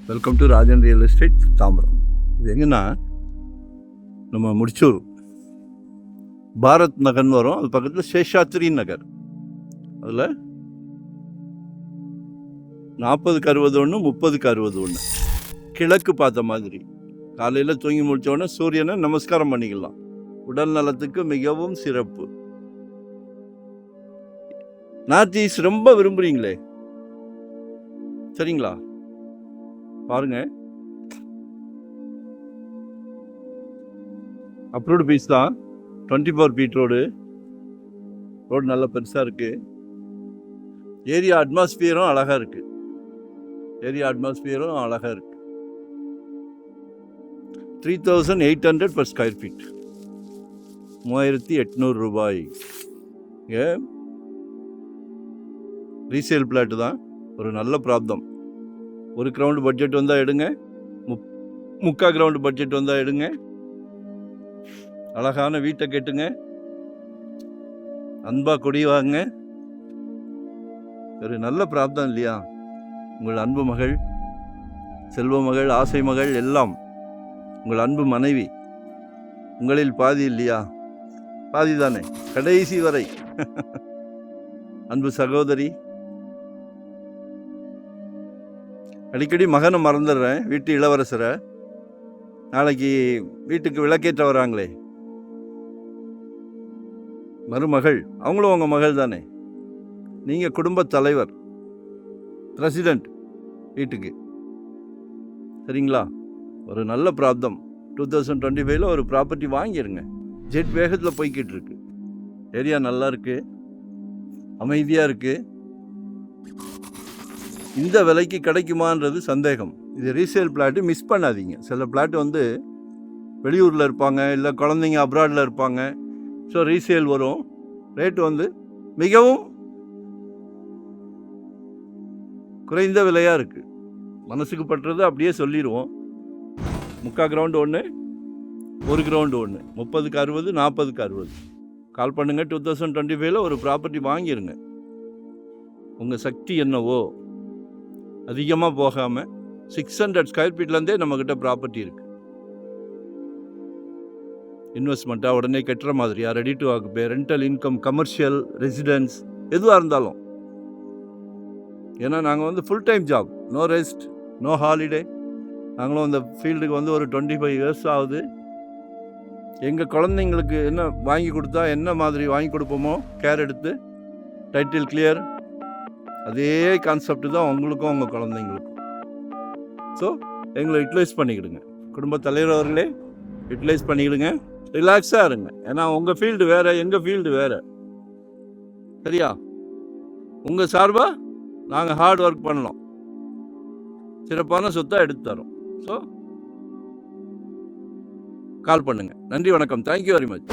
Welcome to Rajan real estate Tambaram. இது எங்கன்னா நம்ம முடிச்சூர் பாரத் நகர்னு வரும். அது பக்கத்தில் சேஷாத்ரி நகர். அதில் 40க்கு 61, 30க்கு 61 கிழக்கு பார்த்த மாதிரி. காலையில் தூங்கி முடித்தோடனே சூரியனை நமஸ்காரம் பண்ணிக்கலாம். உடல் நலத்துக்கு மிகவும் சிறப்பு. நார்த் ஈஸ்ட் ரொம்ப விரும்புகிறீங்களே, சரிங்களா? பாருங்க, அப்ரூவ்டு பீஸ் தான். 24 ஃபீட் ரோடு நல்ல பெருசாக இருக்கு. ஏரியா அட்மாஸ்பியரும் அழகாக இருக்கு. 3800 per ஸ்கொயர் ஃபீட், 3800 ரூபாய். ரீசேல் பிளாட்டு தான். ஒரு நல்ல ப்ராப்ளம். 1 கிரவுண்டு பட்ஜெட் வந்தால் எடுங்க, 3/4 கிரவுண்டு பட்ஜெட் வந்தால் எடுங்க. அழகான வீட்டை கேட்டுங்க, அன்பா கொடிவாங்க. ஒரு நல்ல பிராப்தம் இல்லையா? உங்கள் அன்பு மகள், செல்வ மகள், ஆசை மகள் எல்லாம் உங்கள் அன்பு மனைவி. உங்களில் பாதி இல்லையா? பாதி தானே, கடைசி வரை. அன்பு சகோதரி. அடிக்கடி மகனை மறந்துடுறேன், வீட்டு இளவரசரை. நாளைக்கு வீட்டுக்கு விளக்கேற்ற வராங்களே மருமகள், அவங்களும் உங்கள் மகள் தானே. நீங்கள் குடும்ப தலைவர், பிரசிடெண்ட் வீட்டுக்கு, சரிங்களா? ஒரு நல்ல பிராப்தம். 2025 ஒரு ப்ராப்பர்ட்டி வாங்கிடுங்க. ஜெட் வேகத்தில் போய்கிட்டு இருக்கு. ஏரியா நல்லா இருக்கு, அமைதியாக இருக்குது. இந்த விலைக்கு கிடைக்குமான்றது சந்தேகம். இது ரீசேல் பிளாட்டு, மிஸ் பண்ணாதீங்க. சில பிளாட்டு வெளியூரில் இருப்பாங்க, இல்லை குழந்தைங்க அப்ராடில் இருப்பாங்க. ஸோ ரீசேல் வரும். ரேட்டு மிகவும் குறைந்த விலையாக இருக்குது. மனசுக்கு பட்டுறது அப்படியே சொல்லிடுவோம். 3/4 கிரவுண்டு 1, 1 கிரவுண்டு 1, 30க்கு 60, 40க்கு 60. கால் பண்ணுங்கள். 2025 ஒரு ப்ராப்பர்ட்டி வாங்கிடுங்க. உங்கள் சக்தி என்னவோ அதிகமாக போகாமல் 600 ஸ்கொயர் ஃபீட்லேருந்தே நம்மக்கிட்ட ப்ராப்பர்ட்டி இருக்குது. இன்வெஸ்ட்மெண்ட்டாக உடனே கட்டுற மாதிரியா, ready to occupy, rental income, commercial, residence, எதுவாக இருந்தாலும். ஏன்னா நாங்கள் full time job, no rest, no holiday. நாங்களும் அந்த ஃபீல்டுக்கு ஒரு 25 இயர்ஸ் ஆகுது. எங்கள் குழந்தைங்களுக்கு என்ன வாங்கி கொடுத்தா என்ன மாதிரி வாங்கி கொடுப்போமோ, கேர் எடுத்து, டைட்டில் கிளியர், அதே கான்செப்ட் தான் உங்களுக்கும் உங்கள் குழந்தைங்களுக்கும். ஸோ எங்களை யூட்டிலைஸ் பண்ணிக்கிடுங்க. குடும்ப தலைவர் அவர்களே, யூட்டிலைஸ் பண்ணிக்கிடுங்க. ரிலாக்ஸாக இருங்க. ஏன்னா உங்கள் ஃபீல்டு வேறு, எங்கள் ஃபீல்டு வேறு, சரியா? உங்கள் சார்பாக நாங்கள் ஹார்ட் ஒர்க் பண்ணலாம், சிறப்பான சொத்தாக எடுத்து தரோம். ஸோ கால் பண்ணுங்கள். நன்றி, வணக்கம். Thank you very much.